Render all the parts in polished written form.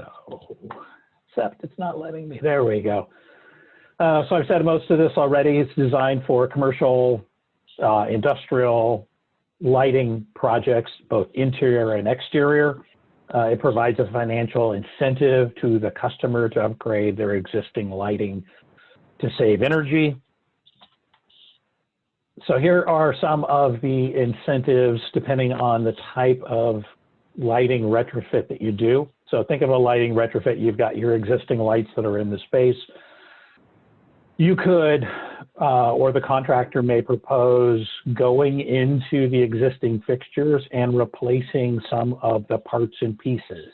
So, except it's not letting me. There we go. So I've said most of this already. It's designed for commercial, industrial lighting projects, both interior and exterior. It provides a financial incentive to the customer to upgrade their existing lighting to save energy. So here are some of the incentives depending on the type of lighting retrofit that you do. So think of a lighting retrofit. You've got your existing lights that are in the space. You could, or the contractor may propose going into the existing fixtures and replacing some of the parts and pieces.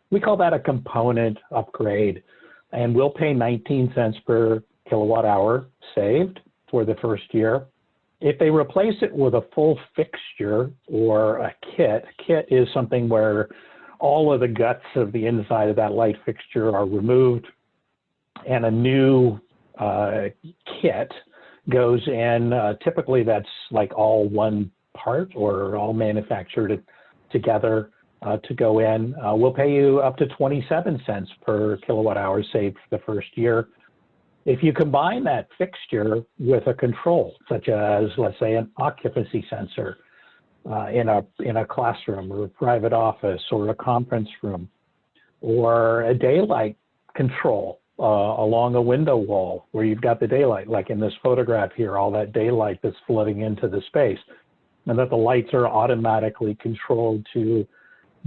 We call that a component upgrade, and we'll pay 19 cents per kilowatt hour saved for the first year. If they replace it with a full fixture or a kit is something where all of the guts of the inside of that light fixture are removed and a new kit goes in. Typically that's like all one part or all manufactured together to go in. We'll pay you up to 27 cents per kilowatt hour saved for the first year. If you combine that fixture with a control, such as, let's say, an occupancy sensor in a classroom or a private office or a conference room, or a daylight control along a window wall where you've got the daylight, like in this photograph here, all that daylight that's flooding into the space, and that the lights are automatically controlled to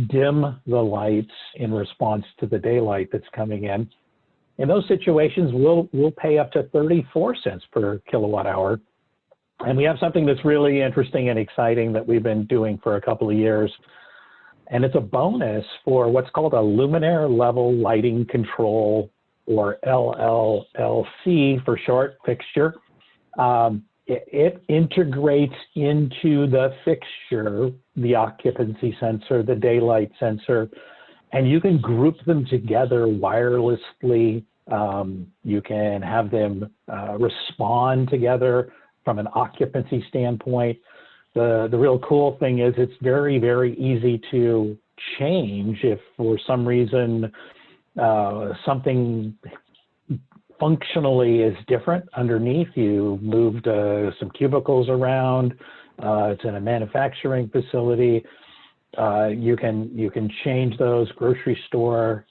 dim the lights in response to the daylight that's coming in. In those situations, we'll pay up to 34 cents per kilowatt hour. And we have something that's really interesting and exciting that we've been doing for a couple of years. And it's a bonus for what's called a luminaire level lighting control, or LLLC for short, fixture. It integrates into the fixture, the occupancy sensor, the daylight sensor, and you can group them together wirelessly. You can have them respond together from an occupancy standpoint. The real cool thing is it's very, very easy to change if for some reason something functionally is different underneath. You moved some cubicles around. It's in a manufacturing facility. You can change those. Grocery store.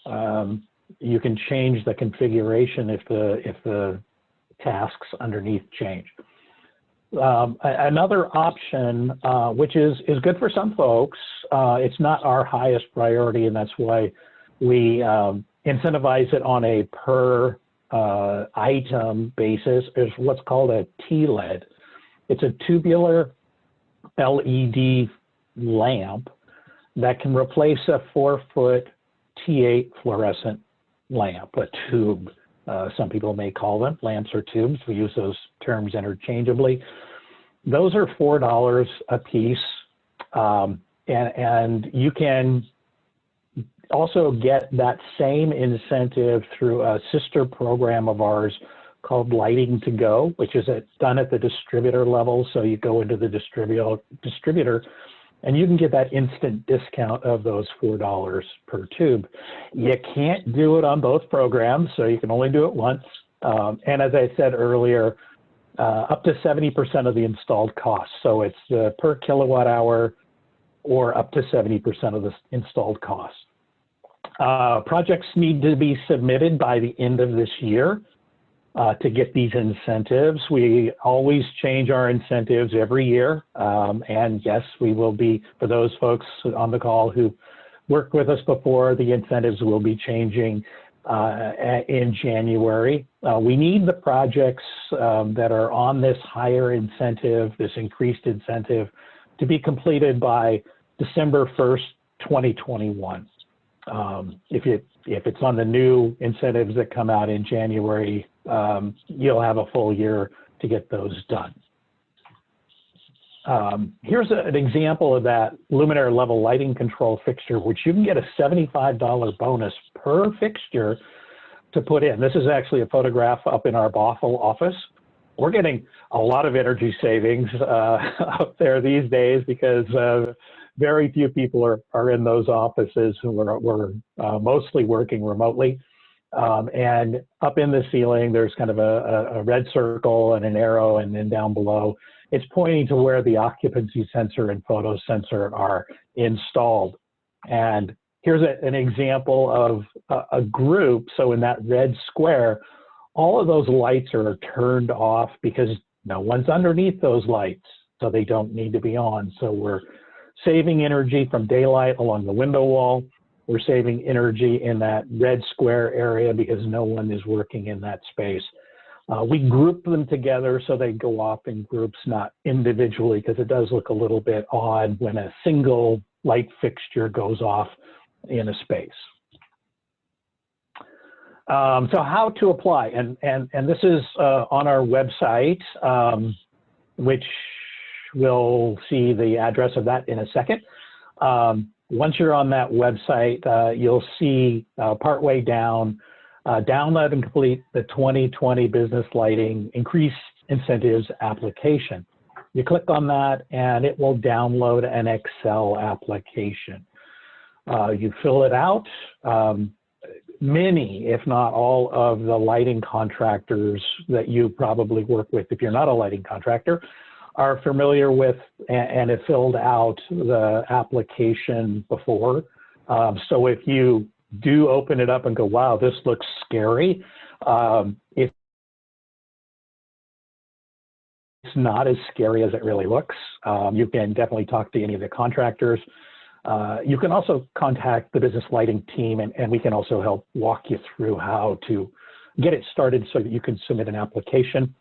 You can change the configuration if the tasks underneath change. Another option, which is good for some folks, it's not our highest priority, and that's why we incentivize it on a per item basis, is what's called a TLED. It's a tubular LED lamp that can replace a 4-foot T8 fluorescent lamp, a tube. Some people may call them lamps or tubes. We use those terms interchangeably. Those are $4 a piece, and you can also get that same incentive through a sister program of ours called Lighting to Go, which is done at the distributor level. So you go into the distributor and you can get that instant discount of those $4 per tube. You can't do it on both programs, so you can only do it once. And as I said earlier, up to 70% of the installed cost. So it's per kilowatt hour or up to 70% of the installed cost. Projects need to be submitted by the end of this year to get these incentives. We always change our incentives every year. And yes, we will be, for those folks on the call who worked with us before, the incentives will be changing in January. We need the projects that are on this higher incentive, this increased incentive, to be completed by December 1st, 2021. If it's on the new incentives that come out in January, you'll have a full year to get those done. Here's an example of that luminaire level lighting control fixture, which you can get a $75 bonus per fixture to put in. This is actually a photograph up in our Bothell office. We're getting a lot of energy savings up there these days because very few people are in those offices who we're mostly working remotely. And up in the ceiling, there's kind of a red circle and an arrow, and then down below, it's pointing to where the occupancy sensor and photo sensor are installed. And here's an example of a group. So in that red square, all of those lights are turned off because no one's underneath those lights, so they don't need to be on. So we're saving energy from daylight along the window wall. We're saving energy in that red square area because no one is working in that space. We group them together so they go off in groups, not individually, because it does look a little bit odd when a single light fixture goes off in a space. So how to apply, and this is on our website, which we'll see the address of that in a second. Once you're on that website, you'll see partway down, download and complete the 2020 Business Lighting Increased Incentives application. You click on that and it will download an Excel application. You fill it out. Many, if not all, of the lighting contractors that you probably work with, if you're not a lighting contractor, are familiar with and have filled out the application before. So if you do open it up and go, wow, this looks scary, it's not as scary as it really looks. You can definitely talk to any of the contractors. You can also contact the business lighting team, and we can also help walk you through how to get it started so that you can submit an application.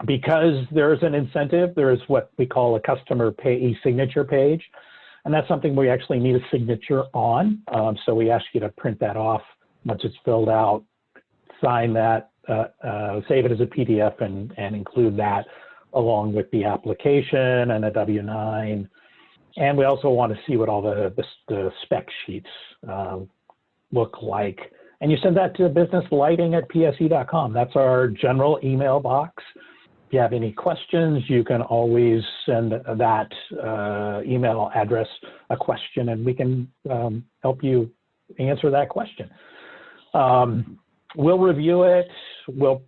Because there's an incentive, there's what we call a customer payee signature page, and that's something we actually need a signature on. So we ask you to print that off once it's filled out, sign that, save it as a PDF, and include that along with the application and a W-9. And we also want to see what all the spec sheets look like. And you send that to businesslighting@pse.com. That's our general email box. If you have any questions, you can always send that email address a question, and we can help you answer that question. We'll review it. We'll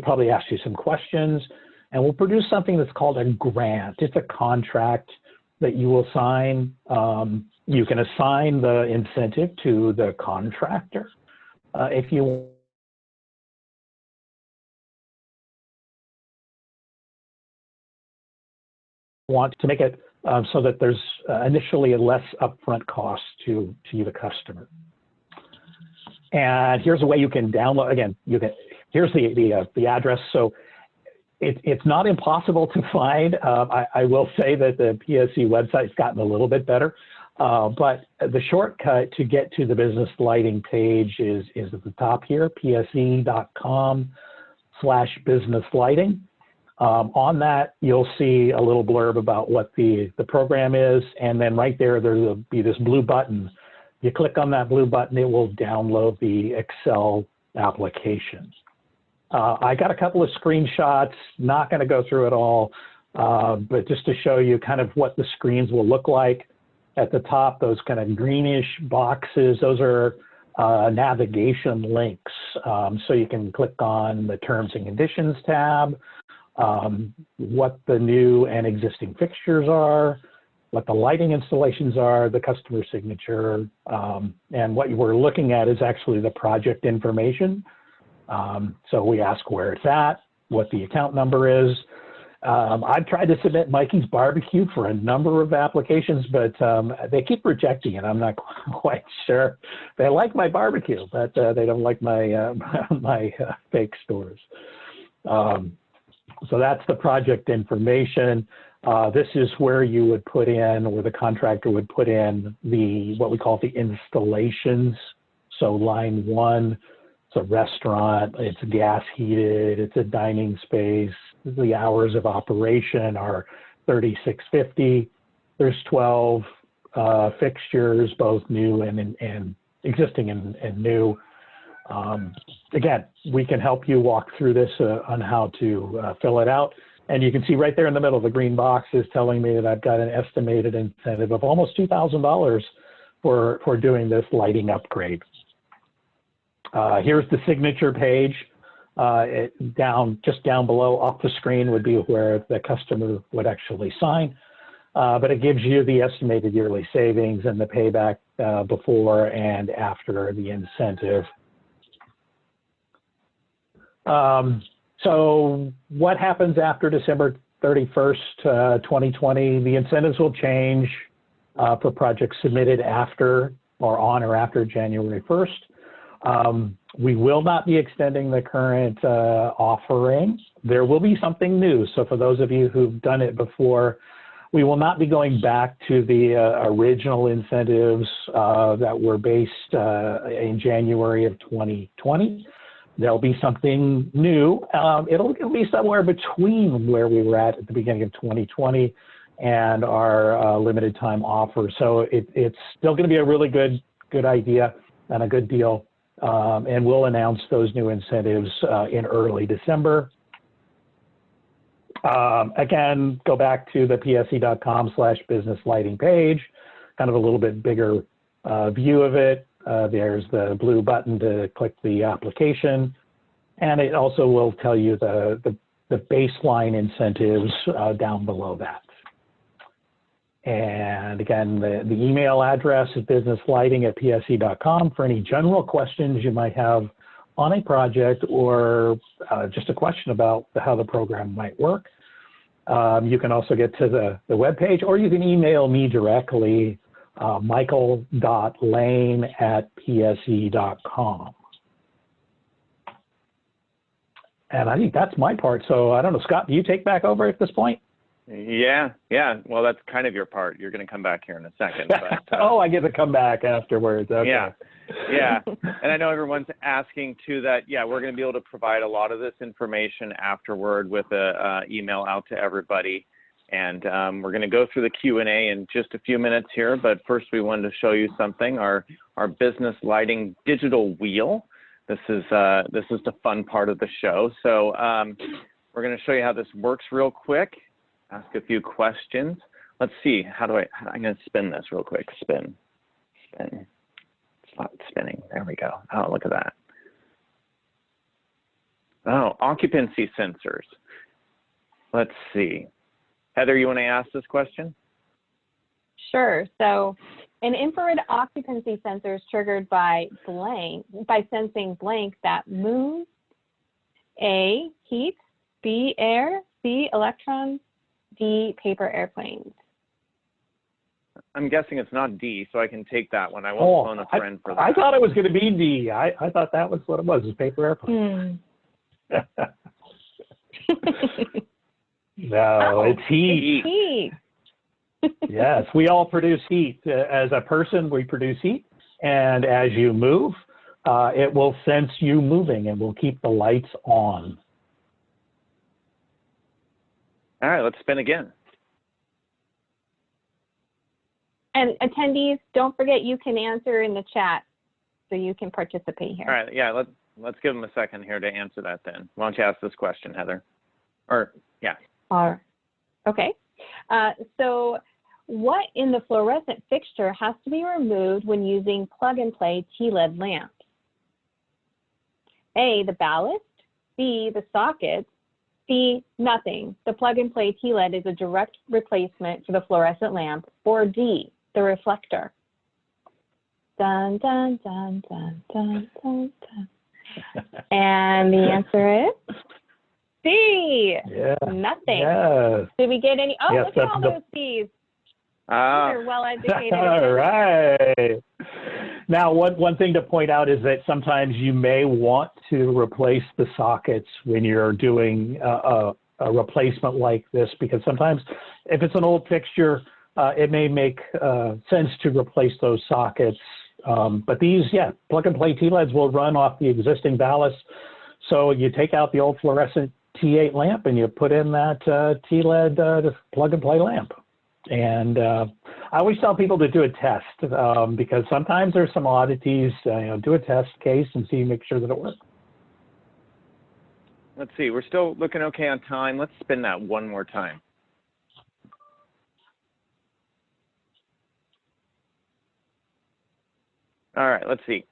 probably ask you some questions, and we'll produce something that's called a grant. It's a contract that you will sign. You can assign the incentive to the contractor if you want to make it so that there's initially a less upfront cost to the customer. And here's a way you can download. Again, here's the address. So it's not impossible to find. I will say that the PSE website's gotten a little bit better, but the shortcut to get to the business lighting page is at the top here, pse.com/businesslighting. On that, you'll see a little blurb about what the program is, and then right there'll be this blue button. You click on that blue button, it will download the Excel application. I got a couple of screenshots, not going to go through it all, but just to show you kind of what the screens will look like. At the top, those kind of greenish boxes, those are navigation links. So you can click on the Terms and Conditions tab, what the new and existing fixtures are, what the lighting installations are, the customer signature, and what we're looking at is actually the project information. So we ask where it's at, what the account number is. I've tried to submit Mikey's Barbecue for a number of applications, but they keep rejecting it. I'm not quite sure. They like my barbecue, but they don't like my, my fake stores. So that's the project information. This is where you would put in, or the contractor would put in what we call the installations. So line 1, it's a restaurant, it's gas heated, it's a dining space. The hours of operation are 3650. There's 12 fixtures, both new and existing and new. Again, we can help you walk through this on how to fill it out. And you can see right there in the middle, the green box is telling me that I've got an estimated incentive of almost $2,000 for doing this lighting upgrade. Here's the signature page. Just down below off the screen would be where the customer would actually sign. But it gives you the estimated yearly savings and the payback before and after the incentive. So what happens after December 31st, 2020? The incentives will change for projects submitted after or on or after January 1st. We will not be extending the current offering. There will be something new. So for those of you who've done it before, we will not be going back to the original incentives that were based in January of 2020. There'll be something new. It'll be somewhere between where we were at the beginning of 2020 and our limited time offer. So it's still going to be a really good idea and a good deal. And we'll announce those new incentives in early December. Again, go back to the pse.com/business lighting page, kind of a little bit bigger view of it. There's the blue button to click the application, and it also will tell you the baseline incentives down below that. And again, the email address is businesslighting@pse.com for any general questions you might have on a project or just a question about how the program might work. You can also get to the webpage, or you can email me directly, michael.lane@pse.com. And I think that's my part. So I don't know, Scott, do you take back over at this point? Yeah. Well, that's kind of your part. You're going to come back here in a second. But, oh, I get to come back afterwards. Okay. Yeah. And I know everyone's asking too that, we're going to be able to provide a lot of this information afterward with a email out to everybody. And we're going to go through the Q&A in just a few minutes here. But first, we wanted to show you something, our business lighting digital wheel. This is the fun part of the show. So we're going to show you how this works real quick. Ask a few questions. Let's see, I'm going to spin this real quick. Spin. It's not spinning. There we go. Oh, look at that. Oh, occupancy sensors. Let's see. Heather, you want to ask this question? Sure. So an infrared occupancy sensor is triggered by sensing blank that moves: A, heat; B, air; C, electrons; D, paper airplanes. I'm guessing it's not D, so I can take that one. I won't phone a friend for that. I thought it was going to be D. I thought that was what it was paper airplanes. No, it's heat. Heat. Yes, we all produce heat. As a person, we produce heat. And as you move, it will sense you moving and will keep the lights on. All right, let's spin again. And attendees, don't forget you can answer in the chat so you can participate here. All right, let's give them a second here to answer that then. Why don't you ask this question, Heather? Okay. So what in the fluorescent fixture has to be removed when using plug-and-play TLED lamps? A, the ballast; B, the sockets; C, nothing. The plug-and-play TLED is a direct replacement for the fluorescent lamp; or D, the reflector. Dun, dun, dun, dun, dun, dun, dun. And the answer is C. Yeah. Nothing. Yes. Did we get any? Oh, yes, look at all those C's. You're well educated. All right. Now, one thing to point out is that sometimes you may want to replace the sockets when you're doing a replacement like this, because sometimes if it's an old fixture, it may make sense to replace those sockets. But these, plug-and-play TLEDs will run off the existing ballast. So you take out the old fluorescent T8 lamp and you put in that TLED plug-and-play lamp. And I always tell people to do a test because sometimes there's some oddities. Do a test case and make sure that it works. let's see. We're still looking okay on time. Let's spin that one more time. All right, let's see.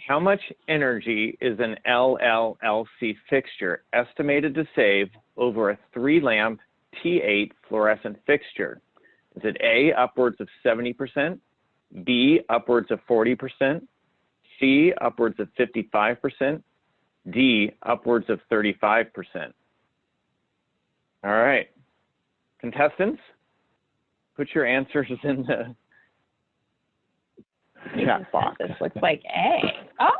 How much energy is an LLLC fixture estimated to save over a 3-lamp T8 fluorescent fixture? Is it A, upwards of 70%, B, upwards of 40%, C, upwards of 55%, D, upwards of 35%? All right, contestants, put your answers in the chat box. This looks like A. Oh,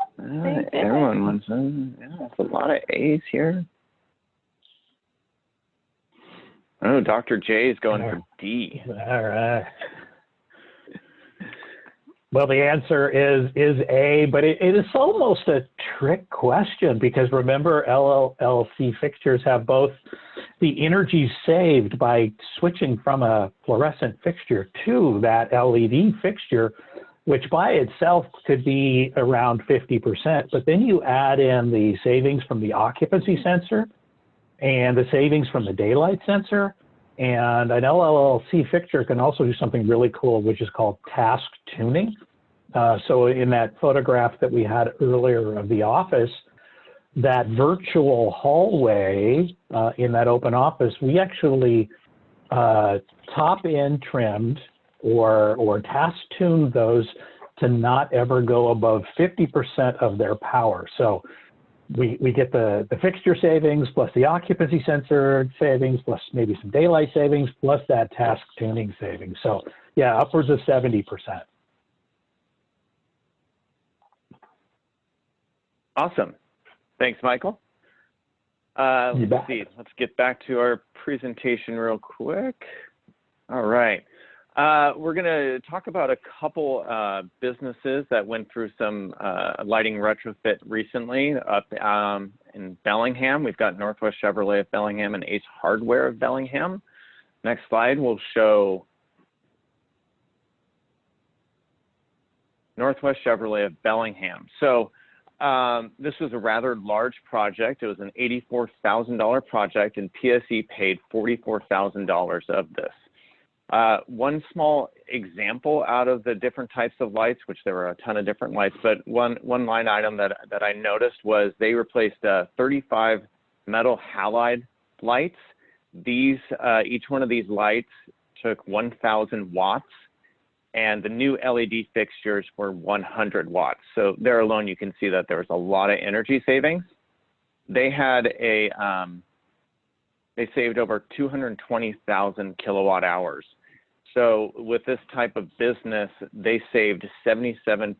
everyone wants yeah, a lot of A's here. Oh, Dr. J is going for D. All right. Well, the answer is A, but it is almost a trick question because remember, LLLC fixtures have both the energy saved by switching from a fluorescent fixture to that LED fixture, which by itself could be around 50%, but then you add in the savings from the occupancy sensor and the savings from the daylight sensor, and an LLLC fixture can also do something really cool, which is called task tuning. So in that photograph that we had earlier of the office, that virtual hallway in that open office, we actually top-end trimmed or task tuned those to not ever go above 50% of their power. So we get the fixture savings plus the occupancy sensor savings plus maybe some daylight savings plus that task tuning savings. So yeah, upwards of 70%. Awesome. Thanks, Michael. Let's see. Let's get back to our presentation real quick. All right. We're going to talk about a couple businesses that went through some lighting retrofit recently up in Bellingham. We've got Northwest Chevrolet of Bellingham and Ace Hardware of Bellingham. Next slide will show Northwest Chevrolet of Bellingham. So this was a rather large project. It was an $84,000 project, and PSE paid $44,000 of this. One small example out of the different types of lights, which there were a ton of different lights, but one line item that I noticed was they replaced 35 metal halide lights. These each one of these lights took 1,000 watts, and the new LED fixtures were 100 watts. So there alone, you can see that there was a lot of energy savings. They had they saved over 220,000 kilowatt hours. So with this type of business, they saved 77%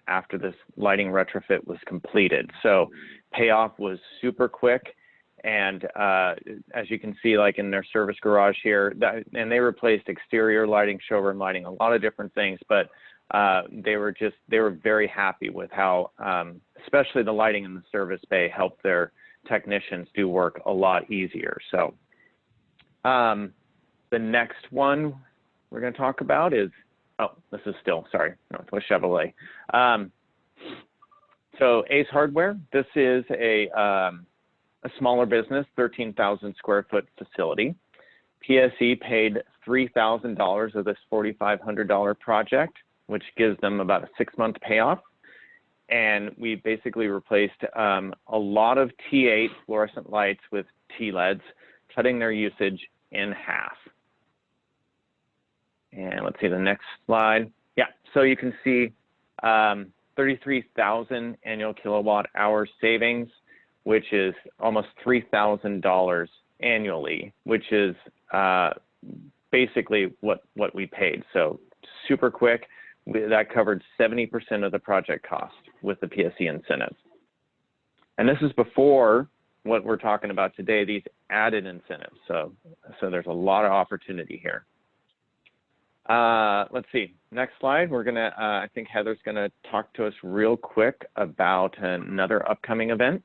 after this lighting retrofit was completed. So payoff was super quick. And as you can see, like in their service garage here, and they replaced exterior lighting, showroom lighting, a lot of different things, but they were very happy with how, especially the lighting in the service bay helped their technicians do work a lot easier. So the next one we're going to talk about is, Northwest Chevrolet. So Ace Hardware, this is a smaller business, 13,000 square foot facility. PSE paid $3,000 of this $4,500 project, which gives them about a 6-month payoff. And we basically replaced a lot of T8 fluorescent lights with T-LEDs, cutting their usage in half. And let's see the next slide. Yeah, so you can see 33,000 annual kilowatt hour savings, which is almost $3,000 annually, which is basically what we paid. So super quick. That covered 70% of the project cost with the PSE incentives. And this is before what we're talking about today, these added incentives. So there's a lot of opportunity here. Let's see, next slide. We're gonna, I think Heather's gonna talk to us real quick about another upcoming event.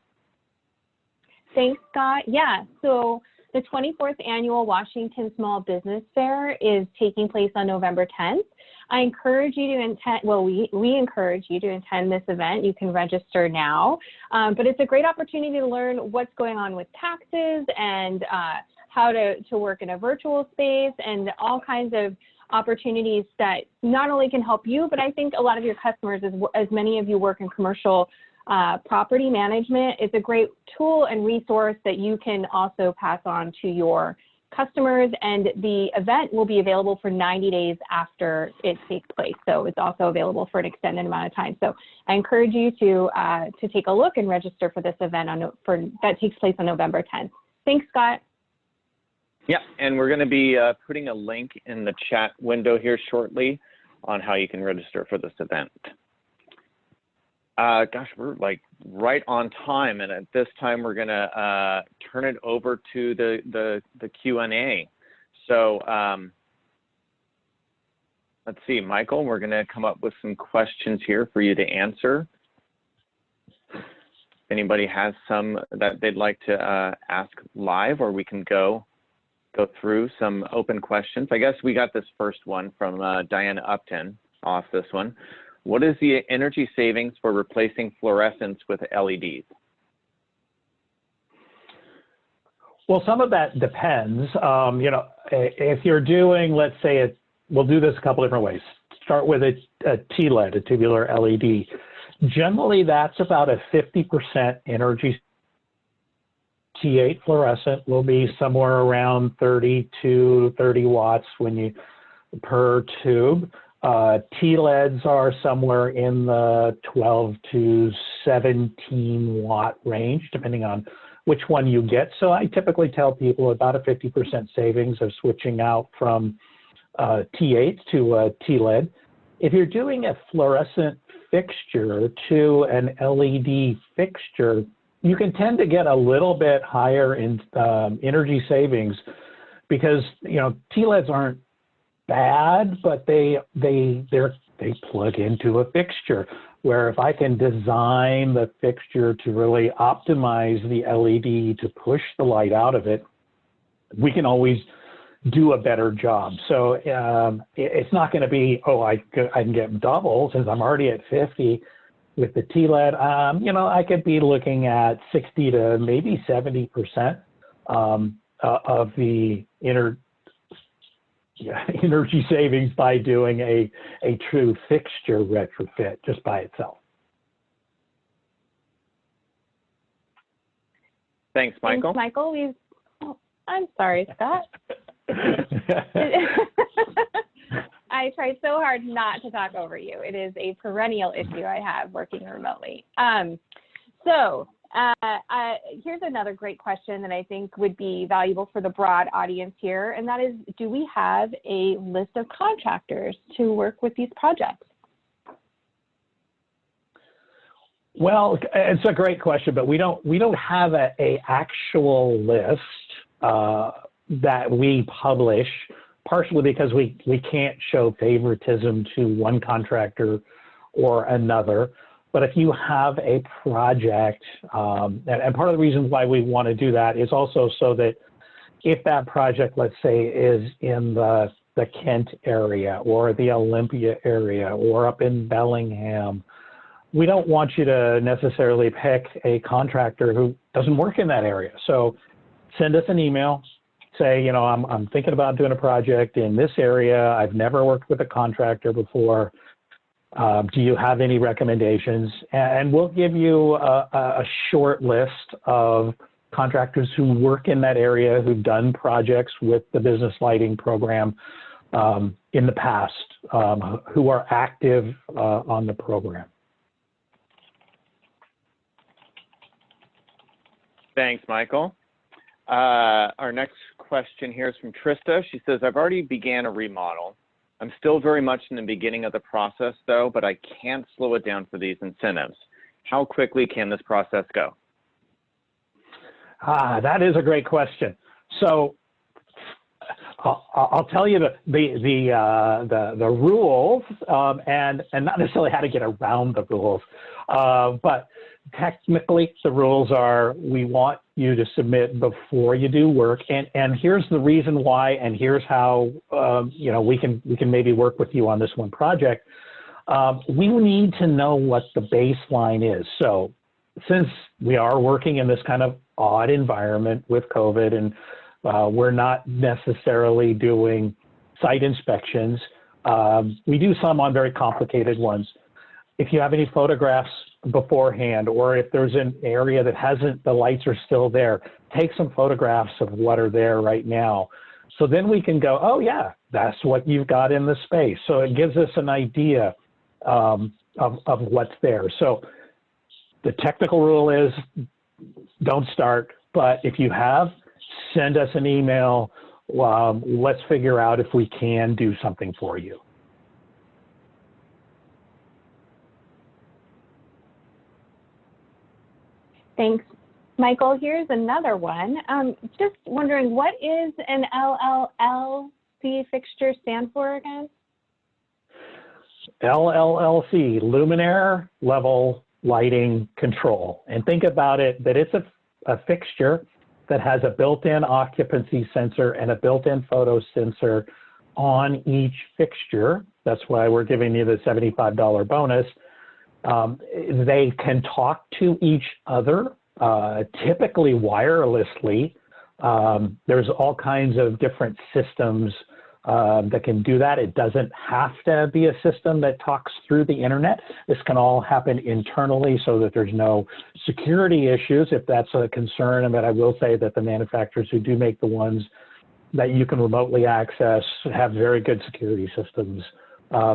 Thanks, Scott. Yeah, so the 24th Annual Washington Small Business Fair is taking place on November 10th. I encourage you to attend, well, we encourage you to attend this event. You can register now, but it's a great opportunity to learn what's going on with taxes and how to work in a virtual space and all kinds of opportunities that not only can help you, but I think a lot of your customers, as many of you work in commercial property management, it's a great tool and resource that you can also pass on to your customers. And the event will be available for 90 days after it takes place. So it's also available for an extended amount of time. So I encourage you to take a look and register for this event that takes place on November 10th. Thanks, Scott. Yeah, and we're going to be putting a link in the chat window here shortly on how you can register for this event. Gosh, we're like right on time, and at this time we're going to turn it over to the Q&A. So let's see, Michael, we're going to come up with some questions here for you to answer. If anybody has some that they'd like to ask live, or we can go through some open questions. I guess we got this first one from Diana Upton off this one. What is the energy savings for replacing fluorescents with LEDs? Well, some of that depends. You know, if you're doing, let's say, we'll do this a couple different ways. Start with a TLED, a tubular LED. Generally, that's about a 50% energy. T8 fluorescent will be somewhere around 30 to 30 watts per tube. TLEDs are somewhere in the 12 to 17 watt range, depending on which one you get. So I typically tell people about a 50% savings of switching out from T8 to a TLED. If you're doing a fluorescent fixture to an LED fixture, you can tend to get a little bit higher in energy savings because, you know, TLEDs aren't bad, but they plug into a fixture, where if I can design the fixture to really optimize the LED to push the light out of it, we can always do a better job. So it's not going to be, oh, I can get double since I'm already at 50. With the TLED, you know, I could be looking at 60 to maybe 70% of the energy savings by doing a true fixture retrofit just by itself. Thanks, Michael. Thanks, Michael. I'm sorry, Scott. I tried so hard not to talk over you. It is a perennial issue I have working remotely. Here's another great question that I think would be valuable for the broad audience here, and that is, do we have a list of contractors to work with these projects? Well, it's a great question, but we don't have a actual list that we publish, partially because we can't show favoritism to one contractor or another. But if you have a project, and part of the reason why we want to do that is also so that if that project, let's say, is in the Kent area or the Olympia area or up in Bellingham, we don't want you to necessarily pick a contractor who doesn't work in that area. So send us an email. Say, you know, I'm thinking about doing a project in this area. I've never worked with a contractor before. Do you have any recommendations? And we'll give you a short list of contractors who work in that area, who've done projects with the business lighting program in the past, who are active on the program. Thanks, Michael. Our next question here is from Trista. She says, I've already began a remodel. I'm still very much in the beginning of the process, though, but I can't slow it down for these incentives. How quickly can this process go? That is a great question. So I'll tell you the rules and not necessarily how to get around the rules, but technically the rules are we want you to submit before you do work, and here's the reason why, and here's how we can maybe work with you on this one project. We need to know what the baseline is. So since we are working in this kind of odd environment with COVID, and we're not necessarily doing site inspections. We do some on very complicated ones. If you have any photographs beforehand, or if there's an area that hasn't, the lights are still there, take some photographs of what are there right now. So then we can go, oh yeah, that's what you've got in the space. So it gives us an idea of what's there. So the technical rule is don't start, but if you have, send us an email. Let's figure out if we can do something for you. Thanks, Michael. Here's another one. Just wondering, what is an LLLC fixture stand for again? LLLC, Luminaire Level Lighting Control. And think about it that it's a fixture that has a built-in occupancy sensor and a built-in photo sensor on each fixture. That's why we're giving you the $75 bonus. They can talk to each other, typically wirelessly. There's all kinds of different systems that can do that. It doesn't have to be a system that talks through the internet. This can all happen internally so that there's no security issues if that's a concern. But I will say that the manufacturers who do make the ones that you can remotely access have very good security systems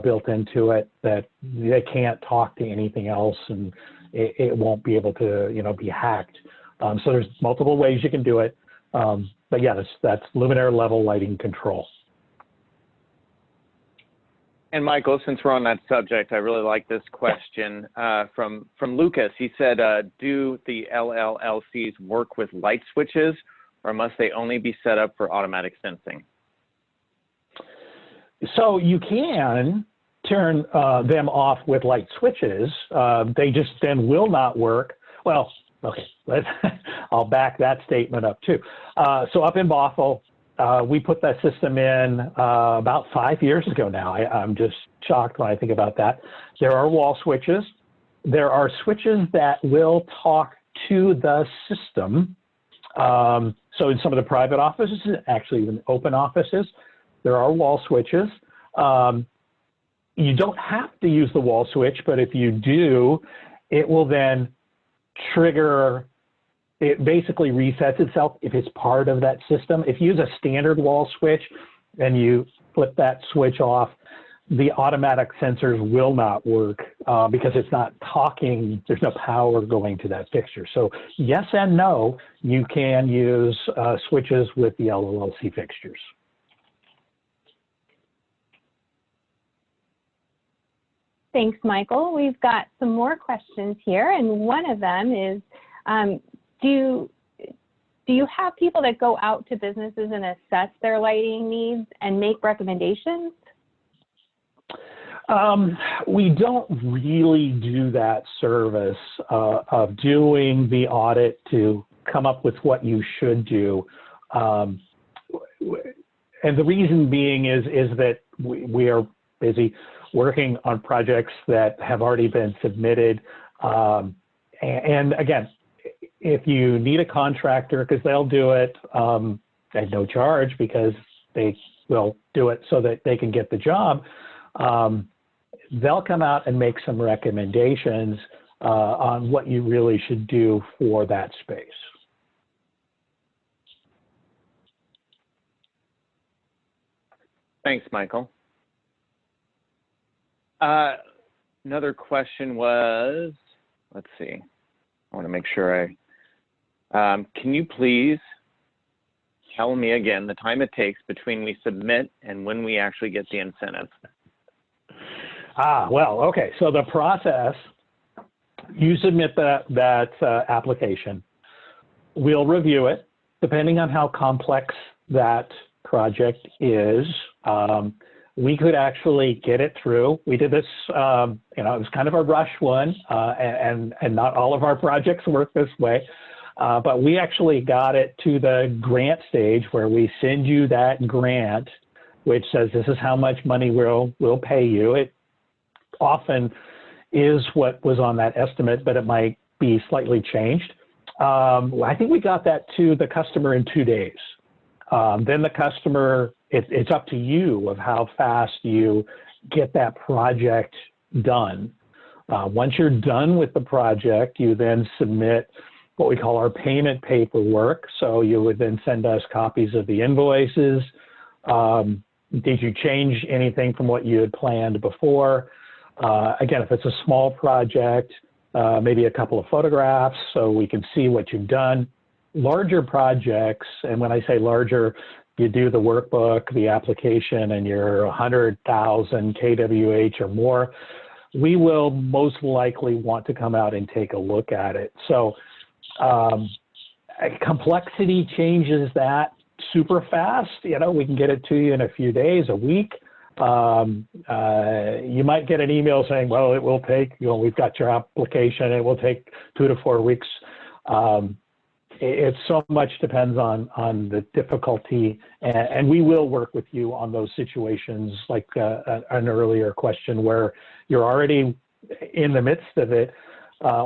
built into it, that they can't talk to anything else, and it won't be able to, be hacked. So there's multiple ways you can do it. But yeah, that's Luminaire Level Lighting Control. And Michael, since we're on that subject, I really like this question from Lucas. He said, do the LLLCs work with light switches, or must they only be set up for automatic sensing? So you can turn them off with light switches. They just then will not work. Well, okay, I'll back that statement up too. So up in Bothell, we put that system in about 5 years ago now. I'm just shocked when I think about that. There are wall switches. There are switches that will talk to the system. So in some of the private offices, actually even open offices, there are wall switches. You don't have to use the wall switch, but if you do, it will then trigger. It basically resets itself if it's part of that system. If you use a standard wall switch and you flip that switch off, the automatic sensors will not work because it's not talking. There's no power going to that fixture. So yes and no, you can use switches with the LLLC fixtures. Thanks, Michael. We've got some more questions here, and one of them is, do you have people that go out to businesses and assess their lighting needs and make recommendations? We don't really do that service of doing the audit to come up with what you should do. And the reason being is that we are busy working on projects that have already been submitted. And again, if you need a contractor, because they'll do it at no charge because they will do it so that they can get the job, they'll come out and make some recommendations on what you really should do for that space. Thanks, Michael. Another question was, let's see, I want to make sure can you please tell me again the time it takes between we submit and when we actually get the incentive? Well, okay. So the process, you submit that application. We'll review it. Depending on how complex that project is, we could actually get it through. We did this, it was kind of a rush one, and not all of our projects work this way. But we actually got it to the grant stage where we send you that grant, which says this is how much money we'll pay you. It often is what was on that estimate, but it might be slightly changed. I think we got that to the customer in 2 days. Then the customer, it's up to you of how fast you get that project done. Once you're done with the project, you then submit what we call our payment paperwork. So you would then send us copies of the invoices. Did you change anything from what you had planned before? Again, if it's a small project, maybe a couple of photographs so we can see what you've done. Larger projects, and when I say larger, you do the workbook, the application, and you're 100,000 kWh or more, we will most likely want to come out and take a look at it. So complexity changes that super fast. We can get it to you in a few days, a week. You might get an email saying, well, it will take, we've got your application, it will take 2 to 4 weeks. It so much depends on the difficulty, and we will work with you on those situations, like an earlier question where you're already in the midst of it.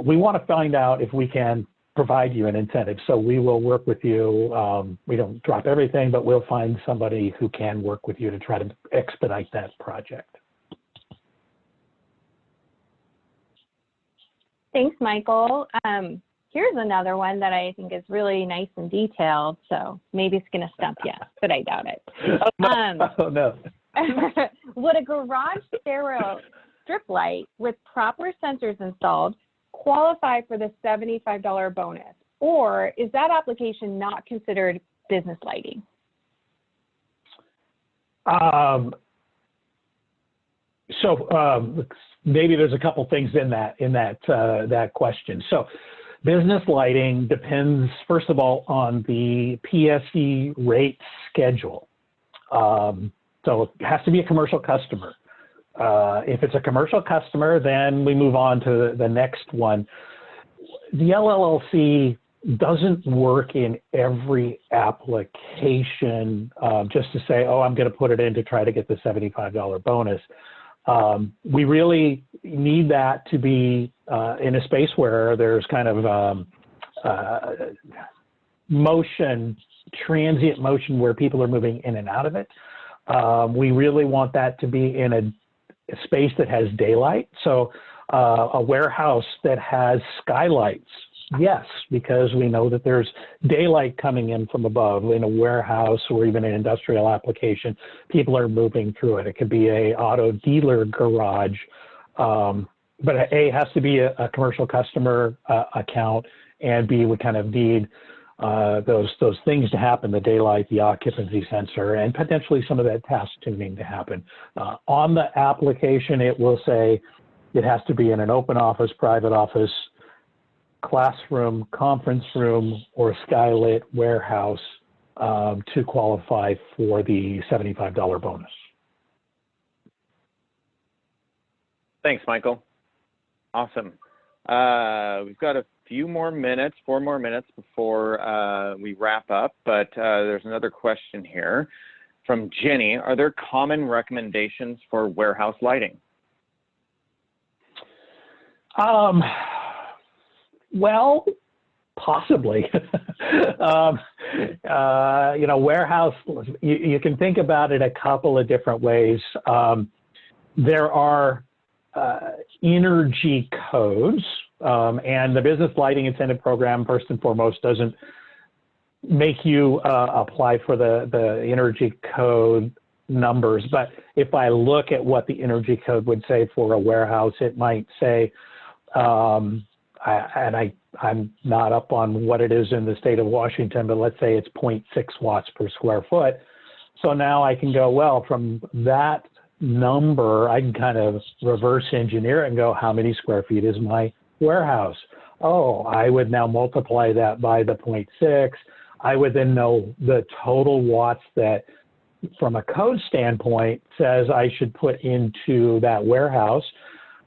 We want to find out if we can provide you an incentive. So we will work with you. We don't drop everything, but we'll find somebody who can work with you to try to expedite that project. Thanks, Michael. Here's another one that I think is really nice and detailed, so maybe it's going to stump you, but I doubt it. Oh, no. Would a garage stereo strip light with proper sensors installed qualify for the $75 bonus, or is that application not considered business lighting? Maybe there's a couple things in that question. So business lighting depends, first of all, on the PSE rate schedule. So it has to be a commercial customer. If it's a commercial customer, then we move on to the next one. The LLC doesn't work in every application just to say, oh, I'm going to put it in to try to get the $75 bonus. We really need that to be in a space where there's kind of motion, transient motion where people are moving in and out of it. We really want that to be in a space that has daylight. So a warehouse that has skylights, yes, because we know that there's daylight coming in from above. In a warehouse or even an industrial application, people are moving through it. It could be a auto dealer garage, but A, has to be a commercial customer account, and B, would kind of need those things to happen, the daylight, the occupancy sensor, and potentially some of that task tuning to happen. On the application, it will say it has to be in an open office, private office, classroom, conference room, or skylit warehouse to qualify for the $75 bonus. Thanks, Michael. Awesome. We've got a few more minutes, 4 more minutes before we wrap up, but there's another question here from Jenny. Are there common recommendations for warehouse lighting? Well, possibly. Warehouse, you can think about it a couple of different ways. There are energy codes, and the Business Lighting Incentive Program, first and foremost, doesn't make you apply for the energy code numbers. But if I look at what the energy code would say for a warehouse, it might say, I'm not up on what it is in the state of Washington, but let's say it's 0.6 watts per square foot. So now I can go, well, from that number, I can kind of reverse engineer it and go, how many square feet is my warehouse? Oh, I would now multiply that by the 0.6. I would then know the total watts that from a code standpoint says I should put into that warehouse,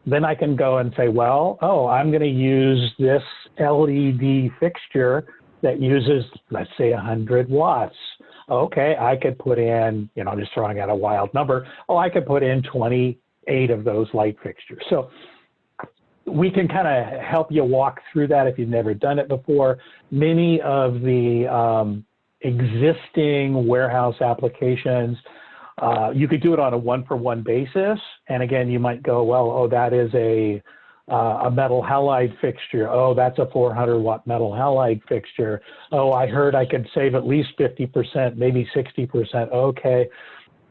then I can go and say, well, oh, I'm going to use this LED fixture that uses, let's say, 100 watts. Okay, I could put in, I'm just throwing out a wild number. Oh, I could put in 28 of those light fixtures. So we can kind of help you walk through that if you've never done it before. Many of the existing warehouse applications, you could do it on a one-for-one basis. And again, you might go, well, oh, that is a metal halide fixture. Oh, that's a 400-watt metal halide fixture. Oh, I heard I could save at least 50%, maybe 60%. Okay.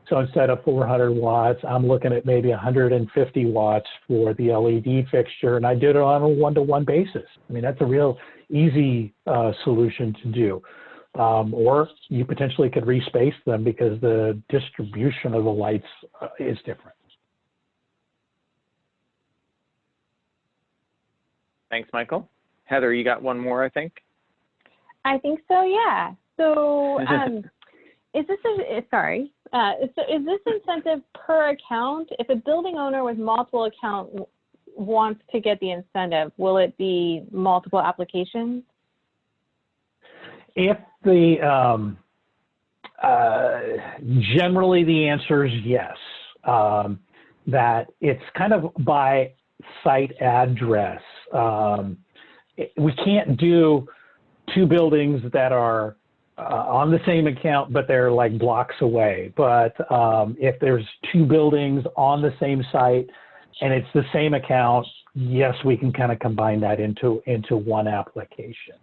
So instead of 400 watts, I'm looking at maybe 150 watts for the LED fixture, and I did it on a one-to-one basis. I mean, that's a real easy solution to do. Or you potentially could respace them because the distribution of the lights is different. Thanks, Michael. Heather, you got one more, I think? I think so, yeah. So is this incentive per account? If a building owner with multiple accounts wants to get the incentive, will it be multiple applications? If the generally the answer is yes. That it's kind of by site address. We can't do two buildings that are on the same account, but they're like blocks away. But if there's two buildings on the same site and it's the same account, yes, we can kind of combine that into one application.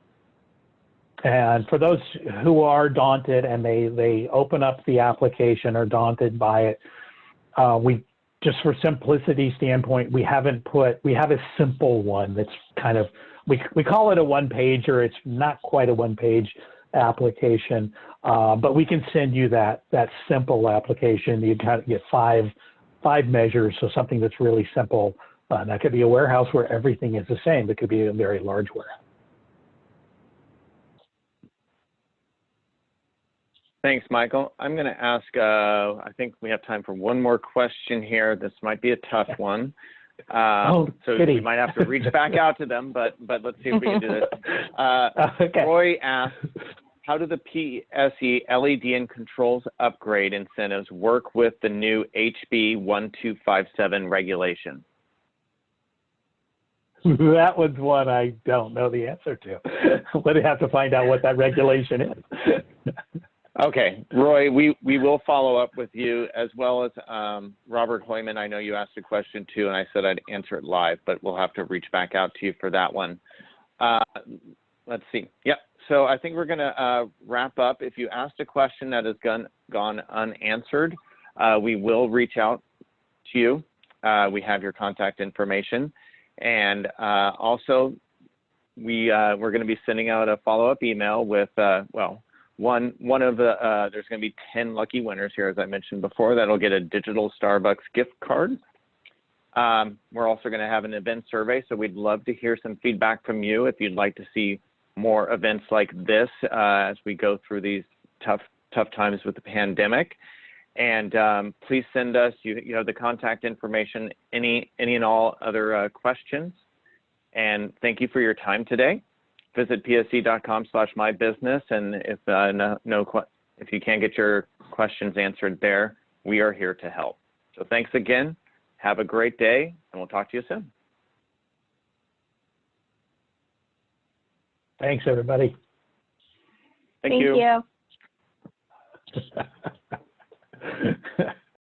And for those who are daunted and they open up the application or daunted by it, we just for simplicity standpoint, we have a simple one that's kind of, we call it a one-pager. It's not quite a one-page application, but we can send you that simple application. You kind of get five measures, so something that's really simple. That could be a warehouse where everything is the same. It could be a very large warehouse. Thanks, Michael. I'm going to ask, I think we have time for one more question here. This might be a tough one. So we might have to reach back out to them, but let's see if we can do this. Okay. Roy asks, how do the PSE LED and controls upgrade incentives work with the new HB 1257 regulation? That one's one I don't know the answer to. We'd have to find out what that regulation is. Okay, Roy, we will follow up with you, as well as Robert Hoyman. I know you asked a question too, and I said I'd answer it live, but we'll have to reach back out to you for that one. Let's see. Yep. So I think we're going to wrap up. If you asked a question that has gone unanswered, we will reach out to you. We have your contact information, and also we're going to be sending out a follow-up email with one of the, there's going to be 10 lucky winners here, as I mentioned before, that'll get a digital Starbucks gift card. We're also going to have an event survey, so we'd love to hear some feedback from you if you'd like to see more events like this as we go through these tough times with the pandemic. And please send us, you have the contact information, any and all other questions. And thank you for your time today. Visit pse.com/mybusiness, and if you can't get your questions answered there, we are here to help. So thanks again. Have a great day, and we'll talk to you soon. Thanks, everybody. Thank you. Thank you.